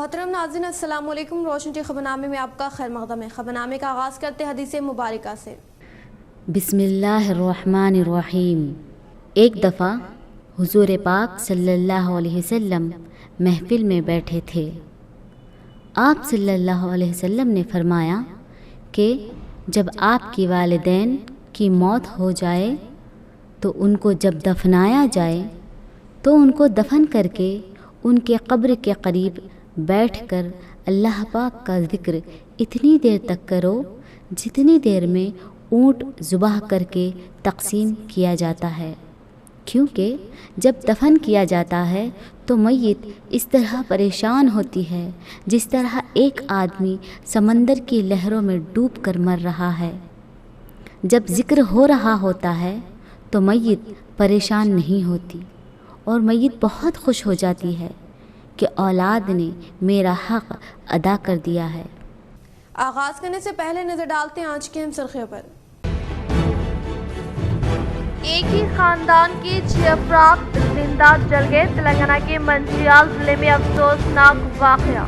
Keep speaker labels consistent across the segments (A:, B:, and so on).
A: मोहतरम नाज़रीन, अस्सलाम वालेकुम। रोशन टी खबरनामे में आपका खैर मक़दम है। खबरनामे का आगाज़ करते हदीस मुबारका से।
B: बिस्मिल्लाहिर्रहमानिर्रहीम। एक दफ़ा हुज़ूर पाक सल्लल्लाहु अलैहि वसल्लम महफ़िल में बैठे थे। आप सल्लल्लाहु अलैहि वसल्लम ने फरमाया कि जब आपकी वालिदैन की मौत हो जाए तो उनको जब दफनाया जाए तो उनको दफन करके उनके कब्र के करीब बैठकर अल्लाह पाक का ज़िक्र इतनी देर तक करो जितनी देर में ऊँट ज़ुबाह करके तक़सीम किया जाता है, क्योंकि जब दफन किया जाता है तो मय्यत इस तरह परेशान होती है जिस तरह एक आदमी समंदर की लहरों में डूब कर मर रहा है। जब ज़िक्र हो रहा होता है तो मय्यत परेशान नहीं होती और मय्यत बहुत खुश हो जाती है कि औलाद ने मेरा हक़ अदा कर दिया है।
A: आगाज़ करने से पहले नज़र डालते हैं आज की अहम सुर्खियों पर।
C: एक ही खानदान के 6 अफराद जिंदा जल गए। तेलंगाना के मंचियाल जिले में अफसोसनाक वाक़या।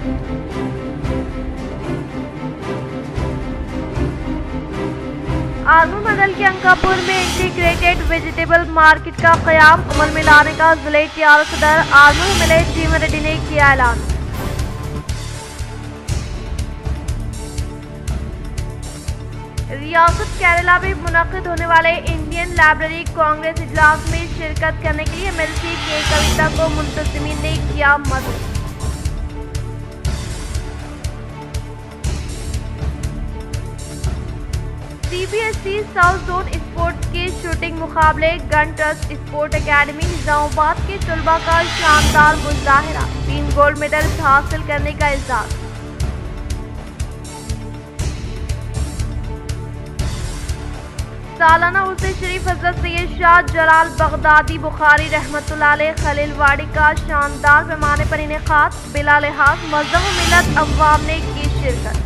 C: आलू मंडल के अंकापुर में इंटीग्रेटेड वेजिटेबल मार्केट का क़याम अमल में लाने का जिले के आला सदर आलू एमएलए जीवन रेड्डी ने किया ऐलान। रियासत केरला में मुनक़िद होने वाले इंडियन लाइब्रेरी कांग्रेस इजलास में शिरकत करने के लिए एमएलसी के कविता को मुंतज़िमीन ने किया मदद। सीबीएसई साउथ जोन स्पोर्ट्स के शूटिंग मुकाबले gun trust sport academy Nizamabad के तलबा का शानदार मुजाहिरा, 3 गोल्ड मेडल हासिल करने का एजाज़। सालाना उर्स शरीफ हज़रत सैयद शाह जलाल बगदादी बुखारी रहमतुल्लाह अलैह खलीलवाड़ी का शानदार पैमाने पर इनेकाद, बिला लिहाज मज़हब व मिल्लत अवाम ने की शिरकत।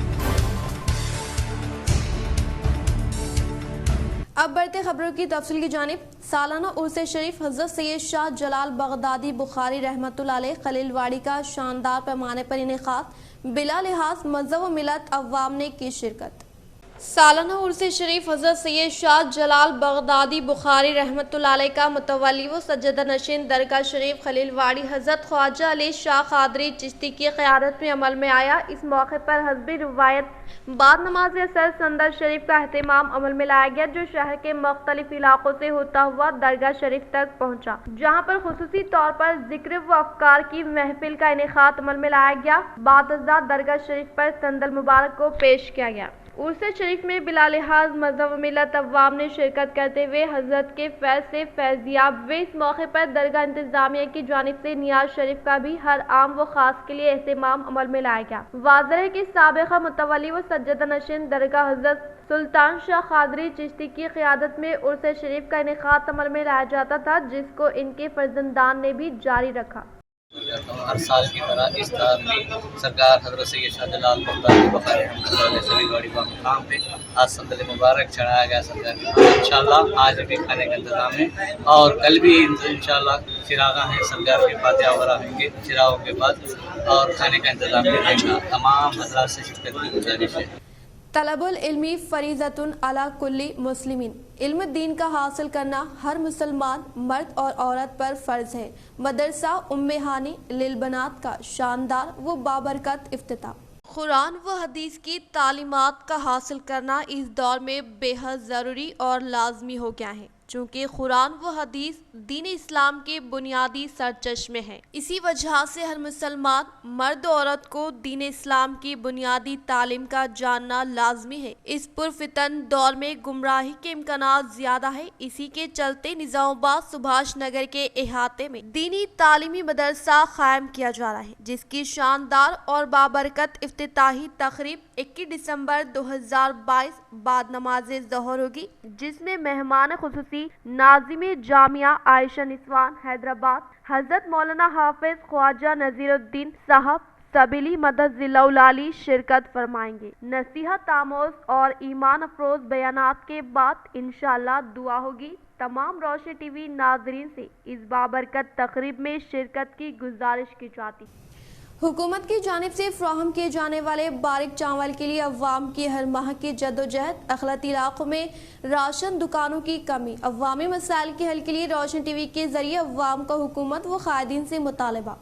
A: अब बढ़ते खबरों की तफसील की जानिब। सालाना उर्स शरीफ हज़रत सैयद शाह जलाल बगदादी बुखारी रहमतुल्लाह अलैह खलीलवाड़ी का शानदार पैमाने पर इनेकाद, बिला लिहाज मज़हब व मिल्लत अवाम ने की शिरकत। सालाना उर्स शरीफ हज़रत सैयद शाह जलाल बगदादी बुखारी रहमतुल्लाह अलैह का मुतवल्ली व सज्जदा नशीन दरगाह शरीफ खलीलवाड़ी हज़रत ख्वाजा अली शाह कादरी चिश्ती की क़यादत में अमल में आया। इस मौके पर हस्बी रिवायत बाद नमाज असर संदर शरीफ का अहतमाम अमल में लाया गया, जो शहर के मुख्तलिफ इलाकों से होता हुआ दरगाह शरीफ तक पहुँचा, जहाँ पर खुसूसी तौर पर जिक्र व अफकार की महफिल का इनेकाद अमल में लाया गया। बाद अज़ा दरगाह शरीफ पर संदल मुबारक को पेश किया गया। उर्स शरीफ में बिला लिहाज मज़हब व मिल्लत अवाम ने शिरकत करते हुए हज़रत के फैज़ से फैज़याब हुए। इस मौके पर दरगाह इंतज़ामिया की जानिब से नियाज शरीफ का भी हर आम व ख़ास के लिए एहतमाम अमल में लाया गया। वाज़ेह है कि साबिक़ा मुतवल्ली व सज्जदा नशीन दरगाह हज़रत सुल्तान शाह कादरी चिश्ती की क़यादत में उर्स शरीफ का इनेकाद अमल में लाया जाता था, जिसको इनके फर्जंदान ने भी जारी रखा।
D: हर साल की तरह इस साल भी सरकार हज़रत सैयद शाह जलाल बगदादी बुखारी खलीलवाड़ी का मुकाम पे आज संदल मुबारक चढ़ाया गया सरकार के। इंशाल्लाह आज भी खाने का इंतज़ाम है और कल भी इंशाल्लाह चिरागा है, सरकार के फातिहा वगैरह होंगे चिरागों के बाद और खाने का इंतज़ाम भी रहेगा। तमाम हज़रात से शिरकत की गुजारिश है।
A: तलबुल इल्मी फरीज़तुन अला कुल्ली मुस्लिमीन, इल्म दीन का हासिल करना हर मुसलमान मर्द और औरत पर फ़र्ज़ है। मदरसा उम्मे हानी लिलबनात का शानदार व बाबरकत इफ्तिताह। कुरान व हदीस की तालीमात का हासिल करना इस दौर में बेहद ज़रूरी और लाजमी हो गया है, चूँकि कुरान व हदीस दीन इस्लाम के बुनियादी सरचश्मे हैं। इसी वजह से हर मुसलमान मर्द औरत को दीन इस्लाम की बुनियादी तालीम का जानना लाजमी है। इस पुरफितन दौर में गुमराही के इम्कानात ज़्यादा है। इसी के चलते निजामाबाद सुभाष नगर के अहाते में दीनी तालीमी मदरसा कायम किया जा रहा है, जिसकी शानदार और बाबरकत इफ्तिताही तकरीब 21 दिसंबर 2022 बाद नमाज ज़ोहर होगी, जिसमें मेहमान खुसूसी नाज़िम जामिया आयशा निस्वान हैदराबाद हजरत मौलाना हाफिज ख्वाजा नज़ीरुद्दीन साहब सबीली मदद ज़िलौलाली शिरकत फरमाएंगे। नसीहत आमोज और ईमान अफरोज बयानात के बाद इंशाअल्लाह दुआ होगी। तमाम रोशनी टीवी नाजरीन से इस बाबरकत तकरीब में शिरकत की गुजारिश की जाती है। हुकूमत की जानिब से फ्राहम किए जाने वाले बारीक चावल के लिए अवाम की हर माह की जद्दोजहद, अखलाती इलाकों में राशन दुकानों की कमी, अवामी मसाइल के हल के लिए रोशन टीवी के जरिए अवाम का हुकूमत व कायदीन से मुतालबा।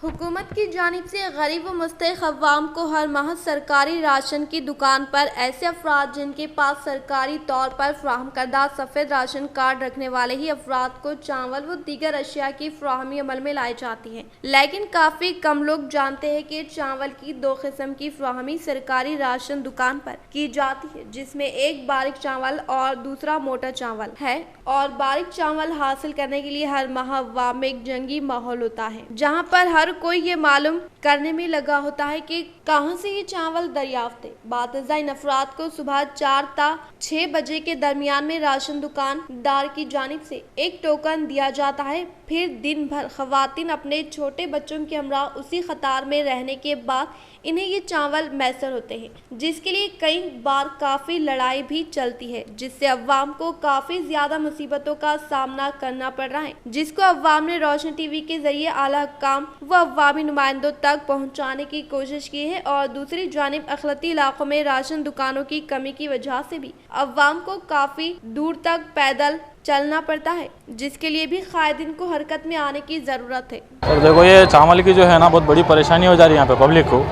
A: हुकूमत की जानिब से गरीब व मुस्तहिक़ अवाम को हर माह सरकारी राशन की दुकान पर ऐसे अफराद जिनके पास सरकारी तौर पर फ्राहम करदा सफ़ेद राशन कार्ड रखने वाले ही अफराद को चावल व दीगर अशिया की फ्राहमी अमल में लाई जाती है, लेकिन काफ़ी कम लोग जानते हैं कि चावल की दो किस्म की फ्राहमी सरकारी राशन दुकान पर की जाती है, जिसमें एक बारीक चावल और दूसरा मोटा चावल है। और बारीक चावल हासिल करने के लिए हर माह अवाम में एक जंगी माहौल होता है, जहाँ पर हर कोई ये मालूम करने में लगा होता है कि कहां से ये चावल दरियाफ्त है। बातज़ा इन अफराद को सुबह 4 ता 6 बजे के दरमियान में राशन दुकानदार की जानिब से एक टोकन दिया जाता है। फिर दिन भर खवातीन अपने छोटे बच्चों के हमरा उसी कतार में रहने के बाद इन्हें ये चावल मैसर होते हैं, जिसके लिए कई बार काफ़ी लड़ाई भी चलती है, जिससे अवाम को काफ़ी ज़्यादा मुसीबतों का सामना करना पड़ रहा है, जिसको अवाम ने रोशन टीवी के जरिए आला हुक्काम व अवामी नुमाइंदों तक पहुँचाने की कोशिश की है। और दूसरी जानिब अखलती इलाकों में राशन दुकानों की कमी की वजह से भी अवाम को काफ़ी दूर तक पैदल चलना पड़ता है, जिसके लिए भी कायदीन को हरकत में आने की ज़रूरत है।
E: और देखो ये चावल की जो है ना बहुत बड़ी परेशानी हो जा रही है यहाँ पे पब्लिक को।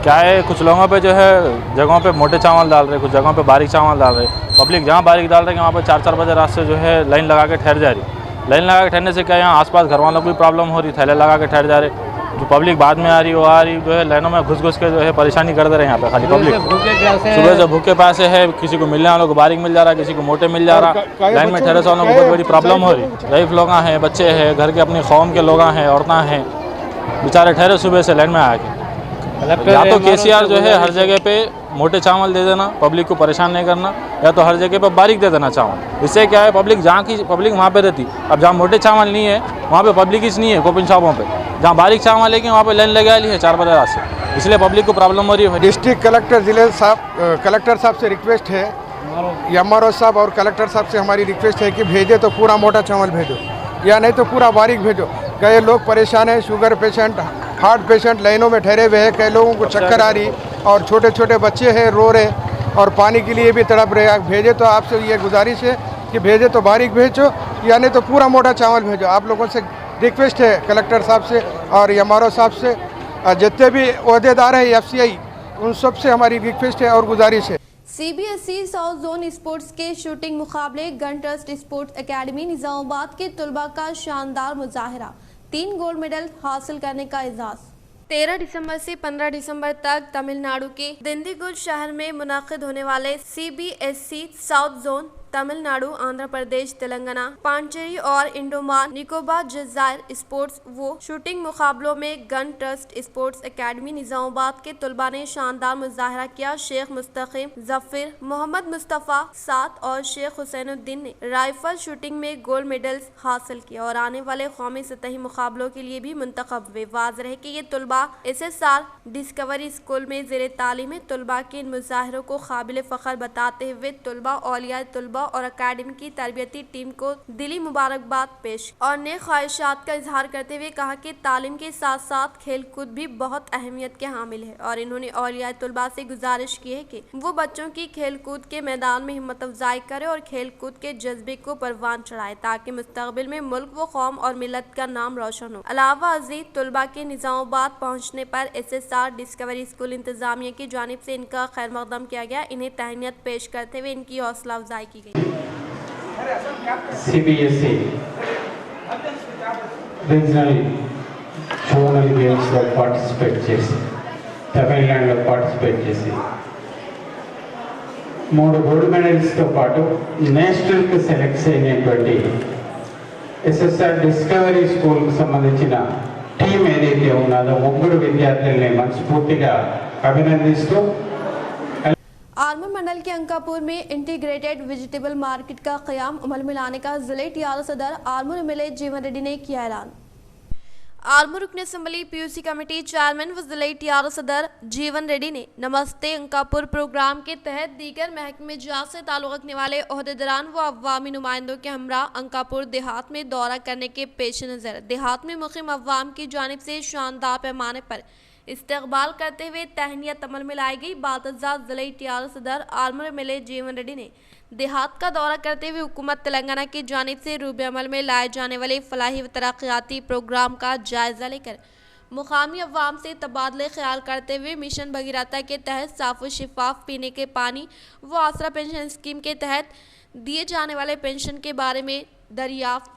E: क्या है, कुछ लोगों पे जो है जगहों पे मोटे चावल डाल रहे, कुछ जगहों पे बारीक चावल डाल रहे। पब्लिक जहाँ बारीक डाल रहे हैं वहाँ पे 4-4 बजे रात से जो है लाइन लगा के ठहर जा रही। लाइन लगा के ठहरने से क्या यहाँ आसपास घर वालों को भी प्रॉब्लम हो रही, थैले लगा के ठहर जा रहे। जो पब्लिक बाद में आ रही वो आ रही जो है लाइनों में घुस के जो है परेशानी कर दे रहे हैं यहाँ पे खाली पब्लिक। सुबह से भूखे प्यासे है, किसी को मिलने वालों को बारीक मिल जा रहा है, किसी को मोटे मिल जा रहा। लाइन में ठहरे वालों को बहुत बड़ी प्रॉब्लम हो रही। ज़ईफ़ लोग हैं, बच्चे हैं, घर के अपनी कौम के लोग हैं, औरतें हैं, बेचारे ठहरे सुबह से लाइन में आके। या तो केसीआर जो है हर जगह पे मोटे चावल दे देना, पब्लिक को परेशान नहीं करना, या तो हर जगह पे बारीक दे देना चावल। इससे क्या है, पब्लिक जहाँ की पब्लिक वहाँ पे रहती। अब जहाँ मोटे चावल नहीं है वहाँ पे पब्लिक ही नहीं है कोपिन शॉपों पे। जहाँ बारीक चावल लेके वहाँ पे लाइन लगा ली है 4 बजे रात से, इसलिए पब्लिक को प्रॉब्लम हो रही है।
F: डिस्ट्रिक्ट कलेक्टर जिले साहब कलेक्टर साहब से रिक्वेस्ट है, एमआरओ साहब और कलेक्टर साहब से हमारी रिक्वेस्ट है कि भेजे तो पूरा मोटा चावल भेजो, या नहीं तो पूरा बारीक भेजो। कई लोग परेशान हैं, शुगर पेशेंट, हार्ट पेशेंट लाइनों में ठहरे हुए हैं, कई लोगों को चक्कर आ रही, और छोटे छोटे बच्चे हैं रो रहे, और पानी के लिए भी तड़प रहे। भेजे तो आपसे ये गुजारिश है कि भेजे तो बारीक भेजो, या नहीं तो पूरा मोटा चावल भेजो। आप लोगों से रिक्वेस्ट है कलेक्टर साहब से और एमआरओ साहब से, जितने भी ओहदेदार हैं एफसीआई, उन सब से हमारी रिक्वेस्ट है और गुजारिश है।
A: CBSE साउथ जोन स्पोर्ट्स के शूटिंग मुकाबले gun trust sports academy Nizamabad के तुलबा का शानदार मुजाहिरा, 3 गोल्ड मेडल हासिल करने का एजाज। 13 दिसंबर से 15 दिसंबर तक तमिलनाडु के दिंडीगुल शहर में मुनाकिद होने वाले CBSE south zone Tamil Nadu, Andhra Pradesh, Telangana, Pondicherry और इंडोमान निकोबार जज़ायर स्पोर्ट्स वो शूटिंग मुकाबलों में gun trust sports academy Nizamabad के तुलबा ने शानदार मुजाहिरा किया। शेख मुस्तकीम जफर, मोहम्मद मुस्तफ़ा साद और शेख हुसैनुद्दीन ने राइफल शूटिंग में गोल्ड मेडल्स हासिल किए और आने वाले कौमी सतही मुकाबलों के लिए भी मुंतखब हुए। वाज़ेह है कि ये तुलबा SSR डिस्कवरी स्कूल में ज़ेरे तालीम है। तुलबा के इन मुजाहिरों को काबिल फ़ख्र बताते हुए तुलबा, औलिया तुलबा और अकेडमी की तरबियती टीम को दिली मुबारकबाद पेश और नेक ख्वाहिशात का इजहार करते हुए कहा कि तालीम के साथ साथ खेल कूद भी बहुत अहमियत के हामिल है। और इन्होंने औलिया तुलबा से गुजारिश की है कि वो बच्चों की खेल कूद के मैदान में हिम्मत अफजाई करे और खेल कूद के जज्बे को परवान चढ़ाए, ताकि मुस्तकबिल में मुल्क व कौम और मिलत का नाम रोशन हो। अलावा अजीज तुलबा के निजामाबाद पहुँचने पर SSR डिस्कवरी स्कूल इंतजामिया की जानिब से इनका खैर मकदम किया गया। इन्हें तहनीत पेश करते हुए इनकी हौसला अफजाई की गई।
G: CBSE రీజనల్ జోనల్ గేమ్స్లో పార్టిసిపేట్ చేసి తమిళనాడులో పార్టిసిపేట్ చేసి 3 గోల్డ్ మెడల్స్తో పాటు నేషనల్కి సెలెక్ట్ అయినటువంటి SSR డిస్కవరీ స్కూల్కి సంబంధించిన టీం ఏదైతే ఉన్నదో 3 విద్యార్థుల్ని మనస్ఫూర్తిగా అభినందిస్తూ
A: आर्मूर मंडल के अंकापुर में इंटीग्रेटेड वेजिटेबल मार्केट का क़याम अमल में लाने का ज़िले टीआरओ सदर आर्मूर MLA जीवन रेड्डी ने किया ऐलान। आर्मूर रुकन असम्बली PUC कमेटी चेयरमैन व ज़िले टीआरओ सदर जीवन रेड्डी ने नमस्ते अंकापुर प्रोग्राम के तहत दीगर महकमे जात से ताल्लुक़ रखने वाले ओहदेदारान व अवामी नुमाइंदों के हमरा अंकापुर देहात में दौरा करने के पेश नज़र देहात में मुक़ीम अवाम की जानिब से शानदार पैमाने पर इस्तकबाल करते हुए तहनीत अमल में लाई गई। बातजा जिले टीआर सदर आर्मर एमएलए जीवन रेड्डी ने देहात का दौरा करते हुए हुकूमत तेलंगाना की जानिब से रूबे अमल में लाए जाने वाले फलाही व तरक्याती प्रोग्राम का जायजा लेकर मुकामी अवाम से तबादले ख्याल करते हुए मिशन भगीरथा के तहत साफ व शिफाफ पीने के पानी व आसरा पेंशन स्कीम के तहत दिए जाने वाले पेंशन के बारे में दरियाफ्त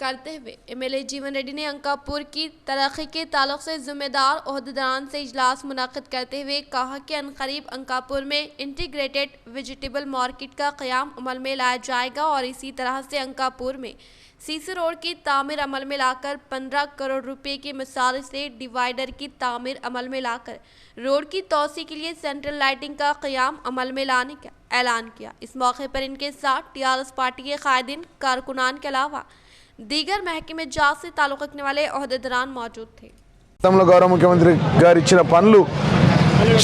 A: करते हुए एमएलए जीवन रेड्डी ने अंकापुर की तरक्की के ताल्लुक से जिम्मेदार ओहदेदारान से इजलास मुनाकिद करते हुए कहा कि अनकरीब अंकापुर में इंटीग्रेटेड वेजिटेबल मार्केट का क़याम अमल में लाया जाएगा और इसी तरह से अंकापुर में सीसी रोड की तामीर अमल में लाकर 15 करोड़ रुपए की मिसाल से डिवाइडर की तामीर अमल में लाकर रोड की तोसी के लिए सेंट्रल लाइटिंग का क़याम अमल में लाने का ऐलान किया। इस मौके पर इनके साथ टीआरएस पार्टी के कायदीन कारकुनान के अलावा दीगर महकमे जात से ताल्लुक़ रखने वाले ओहदेदारान मौजूद थे।
H: गौरव मुख्यमंत्री గారు ఇచ్చిన పనులు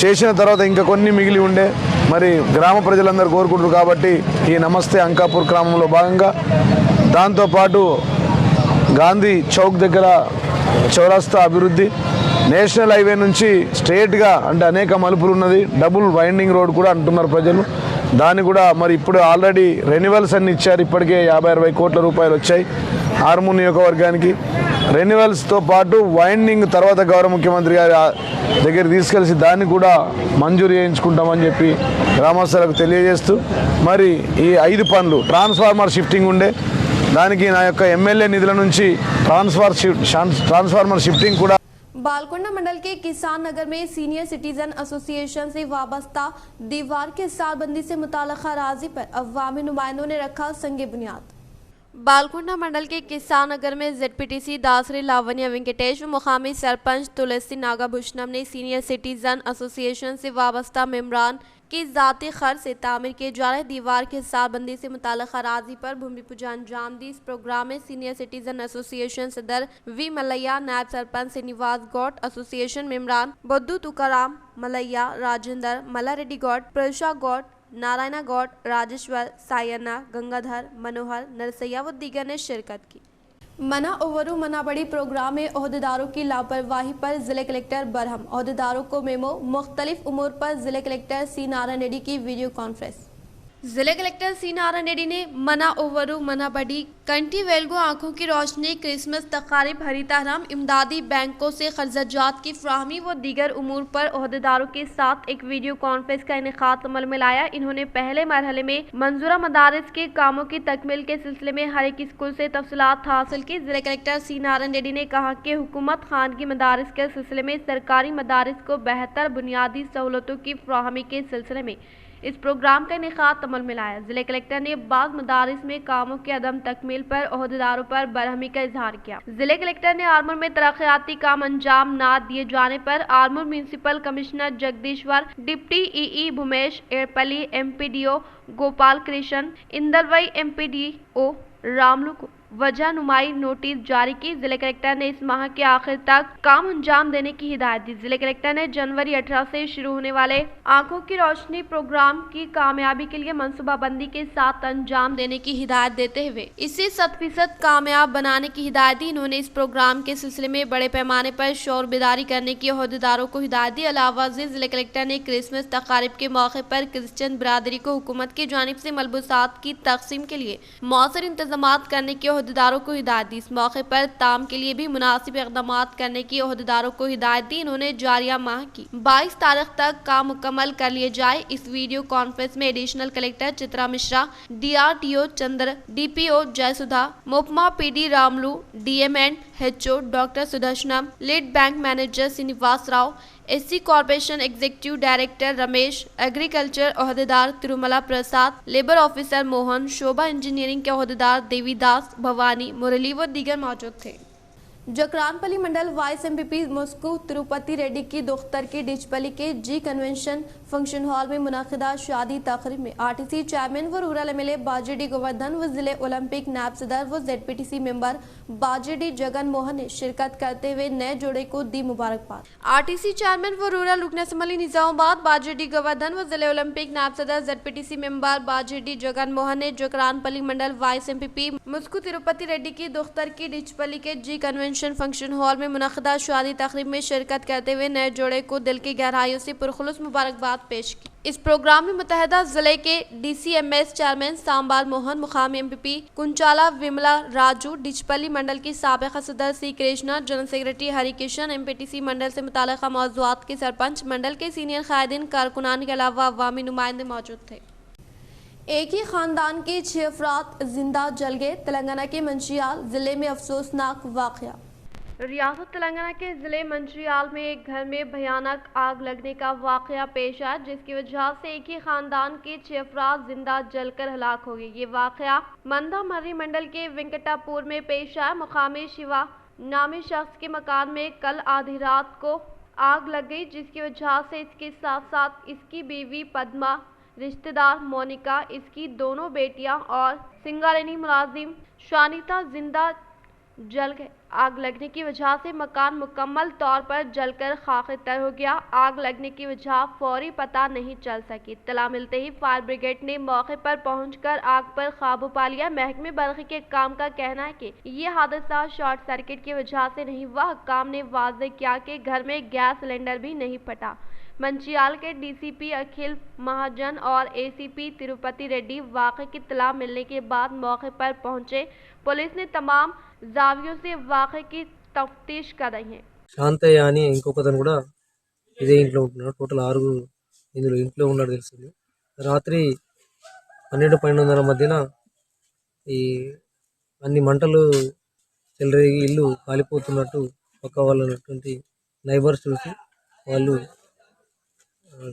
H: చేసిన తర్వాత ఇంకా కొన్ని మిగిలి ఉండే మరి గ్రామ ప్రజలందరూ కోరుకుంటారు కాబట్టి ఈ నమస్తే అంకాపూర్ గ్రామంలో భాగంగా దాంతో పాటు గాంధీ చౌక్ దగ్గర చౌరస్తా అభివృద్ధి నేషనల్ హైవే నుంచి స్ట్రేట్గా అంటే అనేక మలుపులు ఉన్నది డబుల్ వైండింగ్ రోడ్ కూడా అంటున్నారు ప్రజలు దాన్ని కూడా మరి ఇప్పుడు ఆల్రెడీ రెన్యువల్స్ అన్ని ఇచ్చారు ఇప్పటికే 50-60 కోట్ల రూపాయలు వచ్చాయి ఆర్మూర్ నియోజకవర్గానికి రెన్యువల్స్తో పాటు వైండింగ్ తర్వాత గౌరవ ముఖ్యమంత్రి గారి దగ్గర తీసుకెళ్లి దాన్ని కూడా మంజూరు చేయించుకుంటామని చెప్పి గ్రామస్తులకు తెలియజేస్తూ మరి ఈ 5 పనులు ట్రాన్స్ఫార్మర్ షిఫ్టింగ్ ఉండే దానికి నా యొక్క ఎమ్మెల్యే నిధుల నుంచి ట్రాన్స్ఫార్మర్ షిఫ్టింగ్ కూడా
A: बालकोंडा मंडल के किसान नगर में सीनियर सिटीजन एसोसिएशन से वाबस्ता दीवार के सालबंदी से मुताल्लिक़ा राजी पर अवामी नुमाइंदों ने रखा संगे बुनियाद। बालकोंडा मंडल के किसान नगर में जेडपीटीसी दासरी लावण्य वेंकटेश व मुकामी सरपंच तुलसी नागाभूषणम ने सीनियर सिटीजन एसोसिएशन से वाबस्ता मेम्बरान की ज़ाती खर्च से तामीर किए जा रहे दीवार के सालबंदी से मुताल्लिक़ अराज़ी पर भूमि पूजा अंजाम दी। इस प्रोग्राम में सीनियर सिटीजन एसोसिएशन सदर वी मलैया, नायब सरपंच श्रीनिवास गौड, एसोसिएशन मेम्बरान बद्दू तुकाराम मलैया, राजेंद्र मल्लारेड्डी गौड, प्रशा गौड, नारायणा गौड, राजेश्वर, सायन्ना, गंगाधर, मनोहर, नरसैया व दीगर ने शिरकत की। मना ओवरू मना बड़ी प्रोग्राम में ओहदेदारों की लापरवाही पर जिले कलेक्टर बरहम, ओहदेदारों को मेमो, मुख्तलिफ उमूर पर जिले कलेक्टर सी नारायण रेड्डी की वीडियो कॉन्फ्रेंस। जिले कलेक्टर सी नारायण रेड्डी ने मना ओवरू मना बड़ी कंटी वेलगो आंखों की रोशनी, क्रिसमस तकारीब, हरिताराम, इमदादी बैंकों से कर्जात की फ्राहमी व दीगर उमूर पर ओहदेदारों के साथ एक वीडियो कॉन्फ्रेंस का इनेकाद अमल में लाया। इन्होंने पहले मरहले में मंजूरा मदारिस के कामों की तकमील के सिलसिले में हर एक स्कूल से तफसीलात हासिल की। जिले कलेक्टर सी नारायण रेड्डी ने कहा कि हुकूमत खानगी मदारिस के सिलसिले में सरकारी मदारिस को बेहतर बुनियादी सहूलतों की फ्राहमी के सिलसिले में इस प्रोग्राम का इनेकाद अमल में लाया। जिले कलेक्टर ने बाज़ मदारिस में कामों के अदम तकमील पर ओहदेदारों पर बरहमी का इजहार किया। जिले कलेक्टर ने आर्मूर में तरक्याती काम अंजाम न दिए जाने पर Armoor municipal commissioner Jagadishwar, deputy EE Bhumesh, Erpally MPDO Gopal Krishna, Indalwai MPDO Ramulu को वजह नुमाई नोटिस जारी की। जिले कलेक्टर ने इस माह के आखिर तक काम अंजाम देने की हिदायत दी। जिले कलेक्टर ने जनवरी 18 से शुरू होने वाले आंखों की रोशनी प्रोग्राम की कामयाबी के लिए मनसूबाबंदी के साथ अंजाम देने की हिदायत देते हुए इसे 100% कामयाब बनाने की हिदायत दी। इन्होंने इस प्रोग्राम के सिलसिले में बड़े पैमाने पर शोर बेदारी करने की ओहदेदारों को हिदायत दी। अलावा जिले कलेक्टर ने क्रिसमस तकारीब के मौके पर क्रिश्चियन बिरादरी को हुकूमत की जानिब से मलबूसात की तकसीम के लिए मौसर इंतजाम करने की ओहदेदारों को हिदायत दी। इस मौके पर ताम के लिए भी मुनासिब इक़दाम करने की ओहदेदारों को हिदायत दी। इन्होंने जारिया माह की 22 तारीख तक काम मुकम्मल कर लिए जाए। इस वीडियो कॉन्फ्रेंस में additional collector Chitra Mishra, DRTO Chandra, DPO Jayasudha, मोपमा PD Ramulu, DM and HO doctor Sudarshanam, lead bank manager Srinivas Rao, SC corporation executive director Ramesh, agriculture ओहदेदार तिरुमला प्रसाद, लेबर ऑफिसर मोहन, शोभा इंजीनियरिंग के ओहदेदार देवीदास, भवानी, मुरली व दीगर मौजूद थे। जकरानपल्ली मंडल वाइस MPP मुस्कू तिरुपति रेड्डी की दुख्तर की डिचपल्ली के जी कन्वेंशन फंक्शन हॉल में मुनाकिदा शादी तकरीब में RTC चेयरमैन व रूरल MLA बाजेडी गोवर्धन व जिले ओलंपिक नायब सदर व ZPTC मेंबर बाजेडी जगन मोहन ने शिरकत करते हुए नए जोड़े को दी मुबारकबाद। RTC चेयरमैन व रूरल रुकन असम्बली निजामाबाद बाजेडी गोवर्धन व जिले ओलंपिक नायब सदर ZPTC मेंबर बाजेडी जगन मोहन ने जकरानपल्ली मंडल वाइस MPP मुस्कू तिरुपति रेड्डी की दुख्तर की डिचपल्ली के जी कन्वेंशन कन्वेंशन फंक्शन हॉल में मुनक़दा शादी तकरीब में शिरकत करते हुए नए जोड़े को दिल की गहराइयों से पुरखुलूस मुबारकबाद पेश की। इस प्रोग्राम में मुतहदा जिले के DCMS चेयरमैन सांबाल मोहन, मुकामी MPP कुंचाला विमला राजू, डिचपल्ली मंडल की साबिक़ा सदर C Krishna, general secretary Hari Kishan, MPTC मंडल से मुताल्लिक़ा मौज़ूआत के सरपंच, मंडल के सीनियर कायदीन, कारकुनान के अलावा अवामी नुमाइंदे मौजूद थे। एक ही खानदान के 6 अफराद जिंदा जल गए। तेलंगाना के मंचियाल जिले में अफसोसनाक वाक़या। रियासत तेलंगाना के ज़िले मंचियाल में एक घर में भयानक आग लगने का वाक़या पेश आया, जिसकी वजह से एक ही खानदान के 6 अफराद जिंदा जलकर हलाक हो गए। ये वाक़या मंदामर्री मंडल के वेंकटापुर में पेश आया। मुकामी शिवा नामी शख्स के मकान में कल आधी रात को आग लग गई, जिसकी वजह से इसके साथ साथ इसकी बीवी पद्मा, रिश्तेदार मोनिका, इसकी दोनों बेटियां और सिंगारेनी मुलाजिम शानिता जिंदा जल गए। आग लगने की वजह से मकान मुकम्मल तौर पर जलकर खाक-ए-तर हो गया। आग लगने की वजह फौरी पता नहीं चल सकी। इत्तला मिलते ही फायर ब्रिगेड ने मौके पर पहुंचकर आग पर काबू पा लिया। महकमे बरक़ी के काम का कहना है कि ये हादसा शॉर्ट सर्किट की वजह से नहीं हुआ। काम ने वाज़ेह किया कि घर में गैस सिलेंडर भी नहीं फटा। मंचियाल के DCP अखिल महाजन और ACP तिरुपति रेड्डी वाक़े की इत्तला मिलने के बाद मौके पर पहुंचे। पुलिस ने तमाम जावियों से वाक़े की तफ्तीश कर रही है।
I: శాంతయ్య అని ఇంకొకతను కూడా ఇదే ఇంట్లో ఉంటున్నాడు. టోటల్ 6 ఇందులో ఇంట్లో ఉన్నాడు తెలిసింది. రాత్రి 12-12:30 మధ్యన ఈ అన్ని మంటలు చెలరేగి ఇల్లు కాలిపోతున్నట్టు పక్క వాళ్ళు ఉన్నటువంటి నైబర్స్ చూసి వాళ్ళు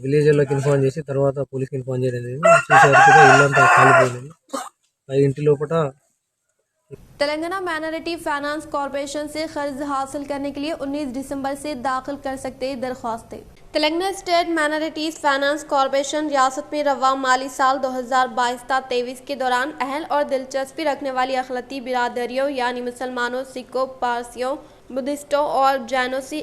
I: విలేజ్లోకి ఇన్ఫార్మ్ చేసి తర్వాత పోలీస్కి ఇన్ఫార్మ్ చేయడం జరిగింది. చూసేసరికి ఇల్లంతా కాలిపోయింది. ఆ ఇంటి లోపల
A: तेलंगाना माइनॉरिटी फाइनेंस कॉरपोरेशन से कर्ज हासिल करने के लिए 19 दिसंबर से दाखिल कर सकते दरख्वास्तें। Telangana state minorities finance corporation रियासत में रवा माली साल 2022-23 के दौरान अहल और दिलचस्पी रखने वाली अखिलती बिरादरियों यानी मुसलमानों, सिखों, पारसियों, बुद्धिस्टों और जैनों से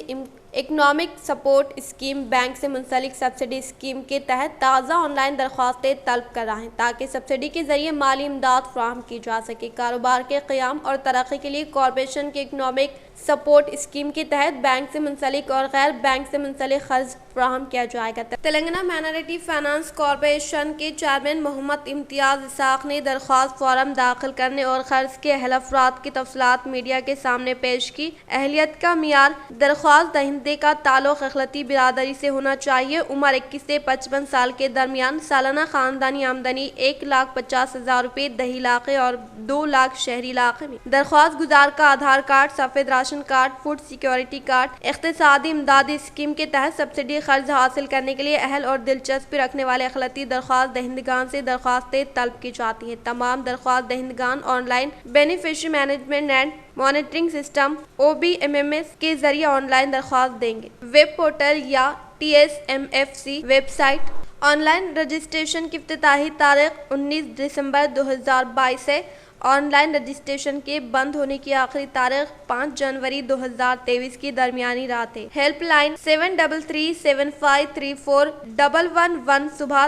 A: इकनॉमिक सपोर्ट स्कीम बैंक से मुंसलिक सब्सिडी स्कीम के तहत ताज़ा ऑनलाइन दरख्वास्तें तलब कर रहे हैं, ताकि सब्सिडी के जरिए माली इमदाद फ्राहम की जा सके। कारोबार के क़याम और तरक्की के लिए कॉरपोरेशन के इकनॉमिक सपोर्ट स्कीम के तहत बैंक से मुंसलिक और गैर बैंक से मुंसलिक कर्ज फ्राहम किया जाएगा। तेलंगाना माइनॉरिटी फाइनेंस कॉरपोरेशन के चेयरमैन मोहम्मद इम्तियाज़ इसाक ने दरख्वास्त फॉर्म दाखिल करने और कर्ज के अहल अफराद की तफसीलात मीडिया के सामने पेश की। अहलियत का मियार दरख्वास्त दहिंदे का ताल्लुक अखिलती बिरादरी से होना चाहिए। उम्र 21 से 55 साल के दरमियान, सालाना खानदानी आमदनी 1,50,000 रुपये दही इलाके और 2 लाख शहरी इलाके में। दरख्वास्त गुजार का आधार कार्ड, सफ़ेद ration card, food security card, इक़्तिसादी इमदादी स्कीम के तहत सब्सिडी कर्ज हासिल करने के लिए अहल और दिलचस्पी रखने वाले अखिलती दरख्वास्त दहिंदगान से दरख्वास्तें तलब की जाती हैं। तमाम दरख्वास्त दहिंदगान online beneficiary management and monitoring system OBMMS के जरिए ऑनलाइन दरख्वास्त देंगे। वेब पोर्टल या TSMFC वेबसाइट। ऑनलाइन रजिस्ट्रेशन की इफ्तिताही तारीख 19 दिसंबर 2022 है। ऑनलाइन रजिस्ट्रेशन के बंद होने की आखिरी तारीख 5 जनवरी 2023 की दरमियानी रात है। हेल्पलाइन 7335341111 सुबह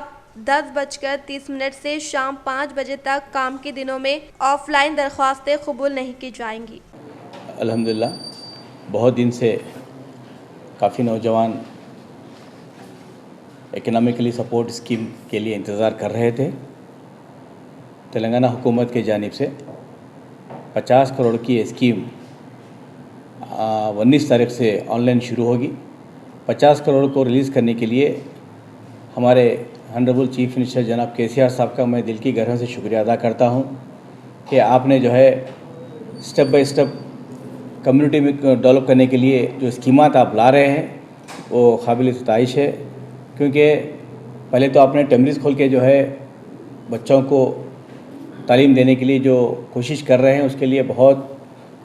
A: 10:30 से शाम 5 बजे तक काम के दिनों में ऑफलाइन दरख्वास्तें कबूल नहीं की जाएंगी।
J: अल्हम्दुलिल्लाह बहुत दिन से काफ़ी नौजवान इकनॉमिकली सपोर्ट स्कीम के लिए इंतज़ार कर रहे थे। तेलंगाना हुकूमत की जानिब से 50 करोड़ की स्कीम 19 तारीख से ऑनलाइन शुरू होगी। 50 करोड़ को रिलीज़ करने के लिए हमारे ऑनरेबल चीफ मिनिस्टर जनाब KCR साहब का मैं दिल की गहराई से शुक्रिया अदा करता हूं कि आपने जो है स्टेप बाय स्टेप कम्युनिटी में डेवलप करने के लिए जो स्कीमात आप ला रहे हैं वो काबिल सताइश है। क्योंकि पहले तो आपने टेमरीज खोल के जो है बच्चों को तालीम देने के लिए जो कोशिश कर रहे हैं उसके लिए बहुत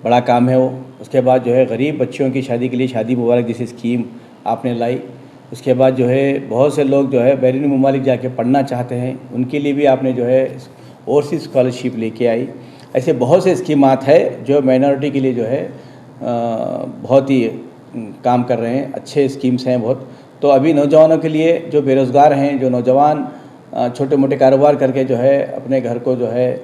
J: बड़ा काम है वो। उसके बाद जो है गरीब बच्चियों की शादी के लिए शादी मुबारक जैसी स्कीम आपने लाई। उसके बाद जो है बहुत से लोग जो है बैरून ममालिक जाके पढ़ना चाहते हैं, उनके लिए भी आपने जो है ओवरसीज़ स्कॉलरशिप लेके आई। ऐसे बहुत से स्कीमात है जो माइनॉरिटी के लिए जो है बहुत ही काम कर रहे हैं, अच्छे स्कीम्स हैं बहुत। तो अभी नौजवानों के लिए जो बेरोज़गार हैं, जो नौजवान छोटे मोटे कारोबार करके जो है अपने घर को जो है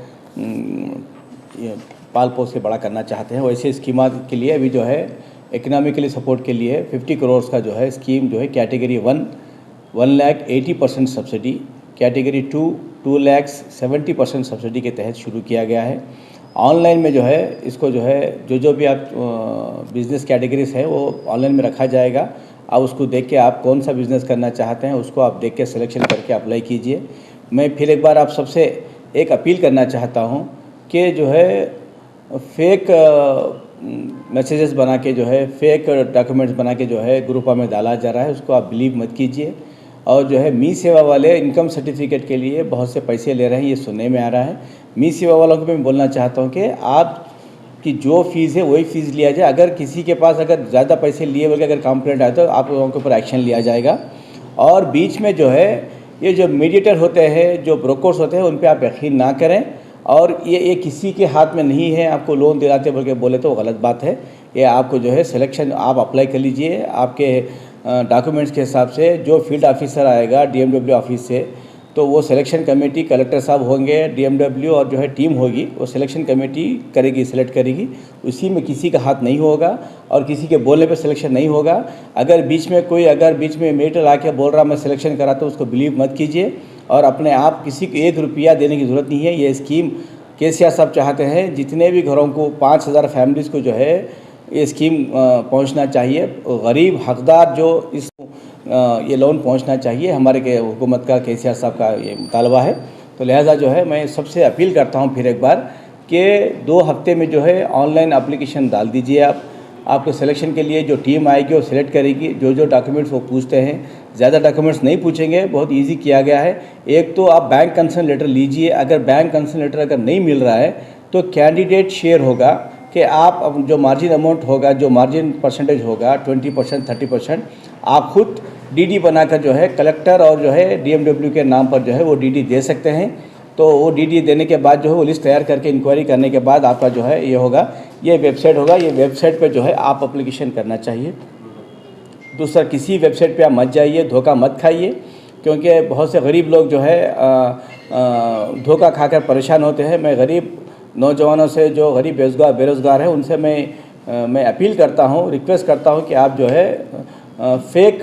J: पाल पोस के बड़ा करना चाहते हैं। वैसे स्कीम के लिए अभी जो है इकोनॉमिकली सपोर्ट के लिए 50 करोड़ का जो है स्कीम जो है कैटेगरी 1,80% सब्सिडी, कैटेगरी 2,70% सब्सिडी के तहत शुरू किया गया है। ऑनलाइन में जो है इसको जो है जो भी आप बिज़नेस कैटेगरीज है वो ऑनलाइन में रखा जाएगा। आप उसको देख के आप कौन सा बिज़नेस करना चाहते हैं उसको आप देख के सिलेक्शन करके अप्लाई कीजिए। मैं फिर एक बार आप सबसे एक अपील करना चाहता हूं कि जो है फेक मैसेजेस बना के जो है फेक डॉक्यूमेंट्स बना के जो है ग्रुप में डाला जा रहा है उसको आप बिलीव मत कीजिए। और जो है मी सेवा वाले इनकम सर्टिफिकेट के लिए बहुत से पैसे ले रहे हैं, ये सुनने में आ रहा है। मी सेवा वालों को मैं बोलना चाहता हूँ कि आप की जो फ़ीस है वही फ़ीस लिया जाए। अगर किसी के पास अगर ज़्यादा पैसे लिए बल्कि अगर कंप्लेंट आए तो आप लोगों के ऊपर एक्शन लिया जाएगा। और बीच में जो है ये जो मीडिएटर होते हैं, जो ब्रोकर्स होते हैं, उन पे आप यकीन ना करें। और ये किसी के हाथ में नहीं है आपको लोन दिलाते बल्कि बोले तो गलत बात है। ये आपको जो है सिलेक्शन आप अप्लाई कर लीजिए आपके डॉक्यूमेंट्स के हिसाब से। जो फील्ड ऑफिसर आएगा DMW ऑफिस से तो वो सिलेक्शन कमेटी कलेक्टर साहब होंगे, DMW और जो है टीम होगी वो सिलेक्शन कमेटी करेगी, सिलेक्ट करेगी। उसी में किसी का हाथ नहीं होगा और किसी के बोलने पे सिलेक्शन नहीं होगा। अगर बीच में मीडिएटर आके बोल रहा मैं सिलेक्शन करा तो उसको बिलीव मत कीजिए और अपने आप किसी को 1 रुपया देने की ज़रूरत नहीं है। ये स्कीम केसीआर साहब चाहते हैं जितने भी घरों को 5,000 फैमिलीज़ को जो है ये स्कीम पहुंचना चाहिए। गरीब हकदार जो इस ये लोन पहुंचना चाहिए, हमारे के हुकूमत का केसीआर साहब का ये मुतालबा है। तो लिहाजा जो है मैं सबसे अपील करता हूं फिर एक बार कि 2 हफ्ते में जो है ऑनलाइन एप्लीकेशन डाल दीजिए। आपको सिलेक्शन के लिए जो टीम आएगी वो सिलेक्ट करेगी। जो डॉक्यूमेंट्स वो पूछते हैं, ज़्यादा डॉक्यूमेंट्स नहीं पूछेंगे, बहुत इजी किया गया है। एक तो आप बैंक कंसर्न लेटर लीजिए। अगर बैंक कंसर्न लेटर अगर नहीं मिल रहा है तो कैंडिडेट शेयर होगा कि आप जो मार्जिन अमाउंट होगा, जो मार्जिन परसेंटेज होगा 20%, 30%, आप खुद DD बनाकर जो है कलेक्टर और जो है DMW के नाम पर जो है वो DD दे सकते हैं। तो वो DD देने के बाद जो है वो लिस्ट तैयार करके इंक्वायरी करने के बाद आपका जो है ये होगा, ये वेबसाइट होगा, ये वेबसाइट पे जो है आप एप्लीकेशन करना चाहिए। दूसरा, किसी वेबसाइट पे आप मत जाइए, धोखा मत खाइए, क्योंकि बहुत से गरीब लोग जो है धोखा खाकर परेशान होते हैं। मैं गरीब नौजवानों से जो गरीब बेरोज़गार है उनसे मैं अपील करता हूँ, रिक्वेस्ट करता हूँ कि आप जो है फेक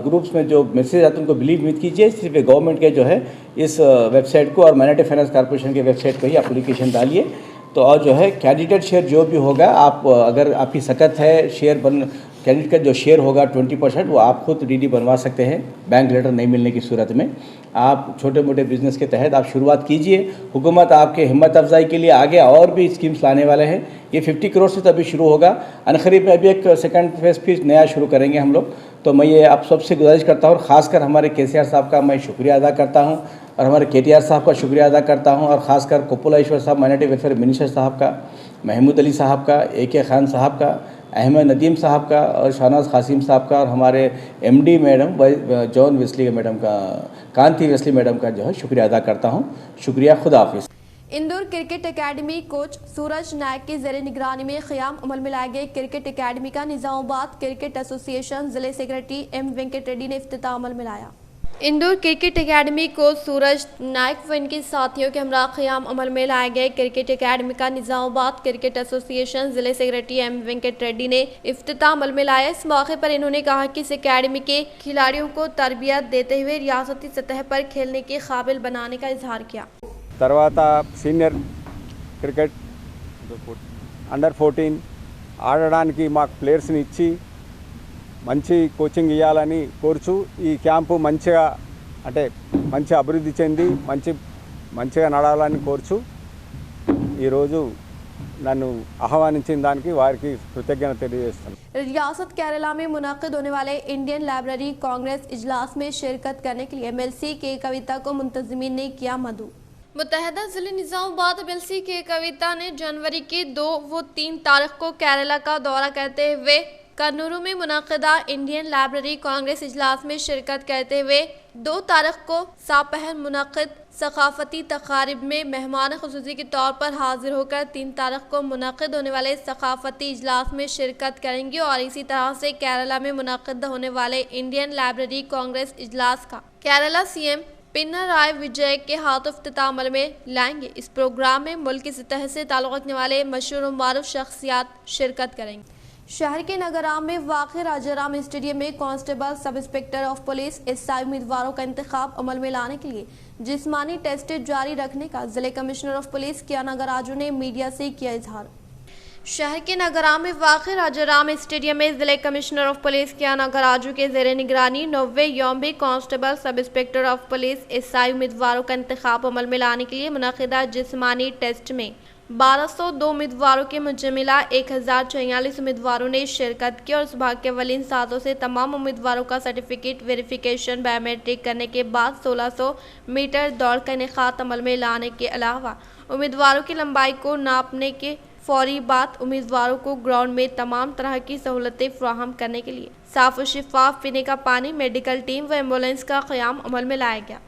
J: ग्रुप्स में जो मैसेज आते हैं उनको बिलीव मत कीजिए। सिर्फ गवर्नमेंट के जो है इस वेबसाइट को और माइनॉरिटी फाइनेंस कॉर्पोरेशन के वेबसाइट पर ही एप्लीकेशन डालिए। तो और जो है कैंडिडेट शेयर जो भी होगा, आप अगर आपकी सकत है कैंडिडेट का जो शेयर होगा 20% वो आप खुद DD बनवा सकते हैं बैंक लेटर नहीं मिलने की सूरत में। आप छोटे मोटे बिजनेस के तहत आप शुरुआत कीजिए। हुकूमत आपके हिम्मत अफजाई के लिए आगे और भी स्कीम्स लाने वाले हैं। ये 50 करोड़ से तभी शुरू होगा। अनखरीब में अभी एक सेकंड फेज फिर नया शुरू करेंगे हम लोग। तो मैं ये आप सबसे गुजारिश करता हूँ और ख़ासकर हमारे केसीआर साहब का मैं शुक्रिया अदा करता हूँ और हमारे KTR साहब का शुक्रिया अदा करता हूँ और ख़ासकर कोपुलेश्वर साहब, माइनॉरिटी वेलफेयर मिनिस्टर साहब का, महमूद अली साहब का, AK खान साहब का, अहमद नदीम साहब का और शाहनाज कासिम साहब का और हमारे MD madam John Wesley madam का, कांति वेस्ली मैडम का जो है शुक्रिया अदा करता हूँ। शुक्रिया, खुदा हाफिज़।
A: इंदौर क्रिकेट एकेडमी कोच सूरज नायक की ज़ेर निगरानी में क़याम अमल में लाए गए क्रिकेट एकेडमी का निज़ामाबाद क्रिकेट एसोसिएशन ज़िले सेक्रेटरी M वेंकट रेड्डी ने इफ्तिताह अमल में लाया। इंदौर क्रिकेट एकेडमी कोच सूरज नायक व इनके साथियों के हमरा क़याम अमल में लाए गए क्रिकेट एकेडमी का निज़ामाबाद क्रिकेट एसोसिएशन ज़िले सेक्रेटरी M वेंकट रेड्डी ने इफ्तिताह अमल में लाया। इस मौके पर इन्होंने कहा कि इस एकेडमी के खिलाड़ियों को तरबियत देते हुए रियासती सतह पर खेलने के काबिल बनाने का इजहार किया।
K: తర్వాత సీనియర్ క్రికెట్ అండర్ 14 ఆడడానికి మాకు ప్లేయర్స్ని ఇచ్చి మంచి కోచింగ్ ఇవ్వాలని కోరుచు ఈ క్యాంపు మంచిగా అంటే మంచి అభివృద్ధి చెంది మంచిగా నడాలని కోరుచు ఈరోజు నన్ను ఆహ్వానించిన దానికి వారికి కృతజ్ఞత తెలియజేస్తాను।
A: रियासत केरला में मुनक़िद होने वाले इंडियन लाइब्रेरी कांग्रेस इजलास में शिरकत करने के लिए MLC के कविता को मुंतज़मीन ने किया मदऊ। मुत्तहदा ज़िले निज़ामाबाद MLC के कविता ने जनवरी की 2 व 3 तारीख को केरला का दौरा करते हुए कन्नूर में मुनक़िदा इंडियन लाइब्रेरी कांग्रेस इजलास में शिरकत करते हुए 2 तारीख को सापहर मुनक़िद सकाफ़ती तक़ारिब में मेहमान ख़ुसूसी के तौर पर हाजिर होकर 3 तारीख को मुनक़िद होने वाले सकाफ़ती इजलास में शिरकत करेंगी और इसी तरह से केरला में मुनक़िद होने वाले इंडियन लाइब्रेरी कांग्रेस इजलास का केरला CM पिन्ना राय विजय के हाथ इफ्तिताह अमल में लाएंगे। इस प्रोग्राम में मुल्क की सतह से ताल्लुक़ रखने वाले मशहूर और मारूफ शख्सियात शिरकत करेंगे। शहर के नगराम में वाक़ राजाराम स्टेडियम में constable, sub inspector of police, SI उम्मीदवारों का इंतखाब अमल में लाने के लिए जिस्मानी टेस्ट जारी रखने का जिले कमिश्नर ऑफ पुलिस कियाना गराजू ने मीडिया से किया इजहार। शहर के नगराम में वाक़ राजाराम स्टेडियम में जिले कमिश्नर ऑफ पुलिस कियाना गराजू के ज़ेरे निगरानी 90 यौमी constable, sub inspector of police, SI उम्मीदवारों का इंतखाब अमल में लाने के लिए मुनक़िदा जिस्मानी टेस्ट में 1202 उम्मीदवारों के मुजमिला 1046 उम्मीदवारों ने शिरकत की और इस भाग के अवलीन सातों से तमाम उम्मीदवारों का सर्टिफिकेट वेरिफिकेशन बायोमेट्रिक करने के बाद 1600 मीटर दौड़ का इनेकाद अमल में लाने के अलावा उम्मीदवारों की लंबाई को नापने के फौरी बाद उम्मीदवारों को ग्राउंड में तमाम तरह की सहूलतें फराहम करने के लिए साफ और शिफाफ पीने का पानी, मेडिकल टीम व एम्बुलेंस का क़याम अमल में लाया गया।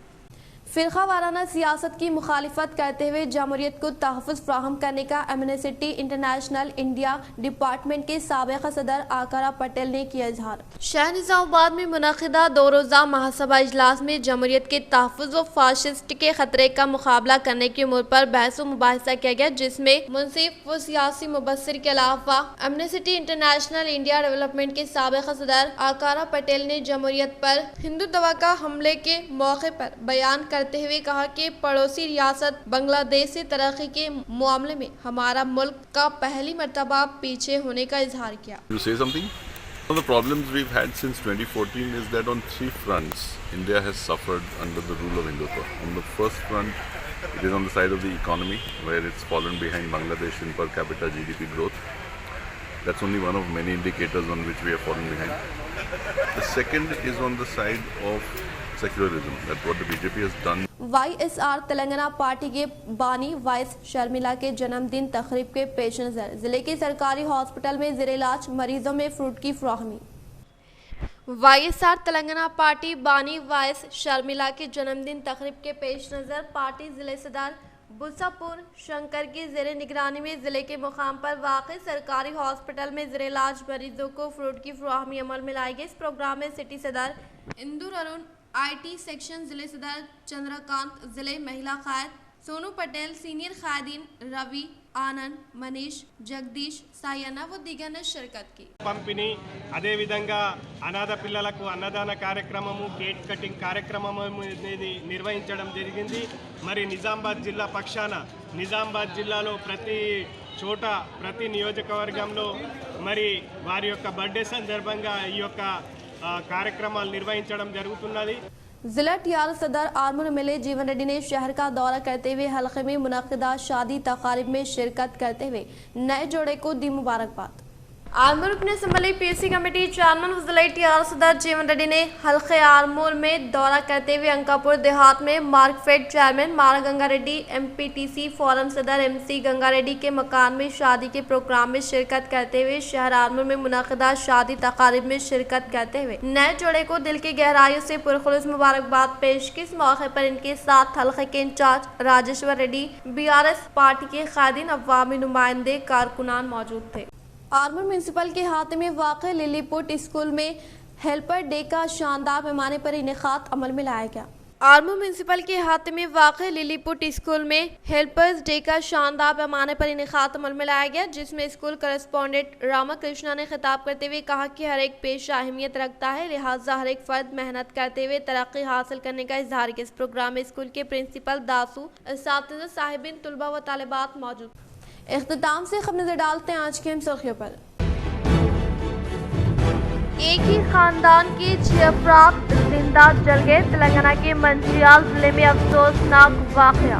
A: फ़िरक़ा वाराना सियासत की मुखालिफत करते हुए जमहूरियत को तहफ़्फ़ुज़ फ़राहम करने का एमनेस्टी इंटरनेशनल इंडिया डिपार्टमेंट के साबिक़ सदर आकारा पटेल ने किया इजहार। शहर निज़ामाबाद में मुनक़िदा 2 रोज़ा महासभा इजलास में जमहूरियत के तहफ़्फ़ुज़ व फाशिस्ट के ख़तरे का मुकाबला करने की उमूर पर बहस व मुबाहिसा किया गया, जिसमें मुंसिफ व सियासी मुबस्सिर के अलावा एमनेस्टी इंटरनेशनल इंडिया डेवलपमेंट के साबिक़ सदर आकारा पटेल ने जमहूरियत पर हिंदुत्व का हमले के मौके पर बयान करते हुए कहा कि पड़ोसी रियासत बांग्लादेश से तरक्की के मामले में हमारा मुल्क का पहली मर्तबा पीछे होने का इजहार किया।
L: One of the problems we've had since 2014 is that on 3 fronts, India has suffered under the rule of Hindutva. On the first front, it is on the side of the economy, where it's fallen behind Bangladesh in per capita GDP growth. That's only one of many indicators on which we have fallen behind. The second is on the side of secularism, that what the BJP has done.
A: YSR Telangana party के बानी vice Sharmila के जन्मदिन तकरीब के पेश नज़र जिले के सरकारी हॉस्पिटल में ज़ेरे इलाज मरीजों में फ्रूट की फराहमी। YSR तेलंगाना पार्टी बानी वाइस शर्मिला के जन्मदिन तकरीब के पेश नज़र पार्टी जिले सदर बुसापुर शंकर की ज़ेरे निगरानी में ज़िले के मुकाम पर वाक़ सरकारी हॉस्पिटल में ज़ेरे इलाज मरीजों को फ्रूट की फराहमी अमल में लाई गई। इस प्रोग्राम में सिटी सदर इंदुर अरुण, IT सेक्शन जिले सदर चंद्रकांत, जिले महिला कायद सोनू पटेल, सीनियर कायदीन रवि, आनंद, मनीष, जगदीश, सायना व दीगर ने शिरकत की।
M: పంపిణీ అదే విధంగా అనాథ పిల్లలకు అన్నదాన కార్యక్రమము, కేక్ కటింగ్ కార్యక్రమము అనేది నిర్వహించడం జరిగింది। మరి నిజామాబాద్ జిల్లా పక్షాన నిజామాబాద్ జిల్లాలో ప్రతి చోట ప్రతి నియోజకవర్గంలో మరి వారి యొక్క బర్త్డే సందర్భంగా ఈ యొక్క కార్యక్రమాలు నిర్వహించడం జరుగుతున్నది।
A: जिला टीआर सदर आर्मूर मिले जीवन रेड्डी ने शहर का दौरा करते हुए हल्के में मुनक़िदा शादी तकारीब में शिरकत करते हुए नए जोड़े को दी मुबारकबाद। आर्मूर में असम्बली पीसी कमेटी चेयरमैन जिला टीआर सदर जीवन रेड्डी ने हल्के आर्मूर में दौरा करते हुए अंकापुर देहात में मार्कफेड चेयरमैन मारा गंगा रेड्डी, MPTC फोरम सदर MC गंगा रेड्डी के मकान में शादी के प्रोग्राम में शिरकत करते हुए शहर आर्मूर में मुनक़िदा शादी तकारीब में शिरकत करते हुए नए जोड़े को दिल की गहराइयों से पुरखुलूस मुबारकबाद पेश की। इस मौके पर इनके साथ हल्के के incharge Rajeshwar Reddy, BRS party के कायदीन, अवामी नुमाइंदे, कारकुनान मौजूद थे। आर्मूर म्यूनसिपल के हाथे में वाक़े लिलीपुट स्कूल में हेल्पर डे का शानदार पैमाने पर इनेकाद अमल में लाया गया। आर्मूर म्यूनसिपल के हाथे में वाक़े लिलीपुट स्कूल में हेल्पर्स डे का शानदार पैमाने पर इनेकाद अमल में लाया गया, जिसमें स्कूल करस्पॉन्डेंट रामाकृष्णा ने खिताब करते हुए कहा कि हर एक पेशा अहमियत रखता है, लिहाजा हर एक फर्द मेहनत करते हुए तरक्की हासिल करने का इजहार किया। इस प्रोग्राम में स्कूल के प्रिंसिपल दासू, असातिज़ा, साहिबीन, तुलबा व तालिबात मौजूद। इख्तिताम से खबर नजर डालते हैं आज की अहम सुर्खियों पर।
C: एक ही खानदान के 6 अफराद जिंदा जल गए। तेलंगाना के मंचियाल जिले में अफसोसनाक वाकया।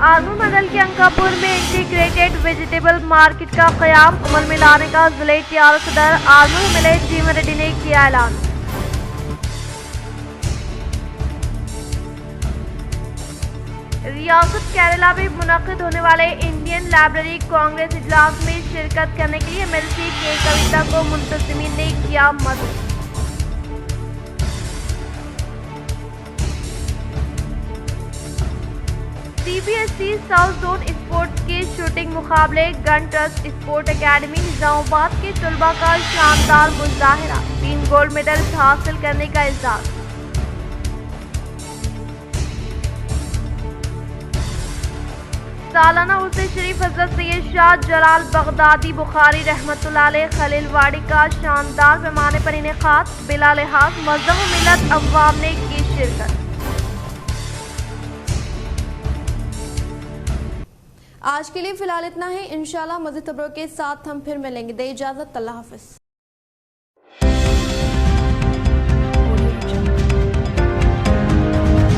C: आर्मूर मंडल के अंकापुर में इंटीग्रेटेड वेजिटेबल मार्केट का क़याम अमल में लाने का जिले टीआर सदर आर्मूर मिले जीवन रेड्डी ने किया ऐलान। रियासत केरला में मुनक़िद होने वाले इंडियन लाइब्रेरी कांग्रेस इजलास में शिरकत करने के लिए MLC के कविता को मुंतज़िमीन ने किया मदद। CBSE साउथ जोन स्पोर्ट्स के शूटिंग मुकाबले gun trust sport academy Nizamabad के तलबा का शानदार मुजाहिरा, 3 गोल्ड मेडल हासिल करने का एजाज। सालाना उर्स शरीफ हजरत सैयद शाह जलाल बगदादी बुखारी रहमतुल्लाह अलैह खलीलवाड़ी का शानदार पैमाने पर इनेकाद, बिला लिहाज मज़हब व मिल्लत अवाम ने की शिरकत।
A: आज के लिए फिलहाल इतना ही। इंशाल्लाह मज़ीद खबरों के साथ हम फिर मिलेंगे। दे इजाज़त, अल्लाह हाफ़िज़।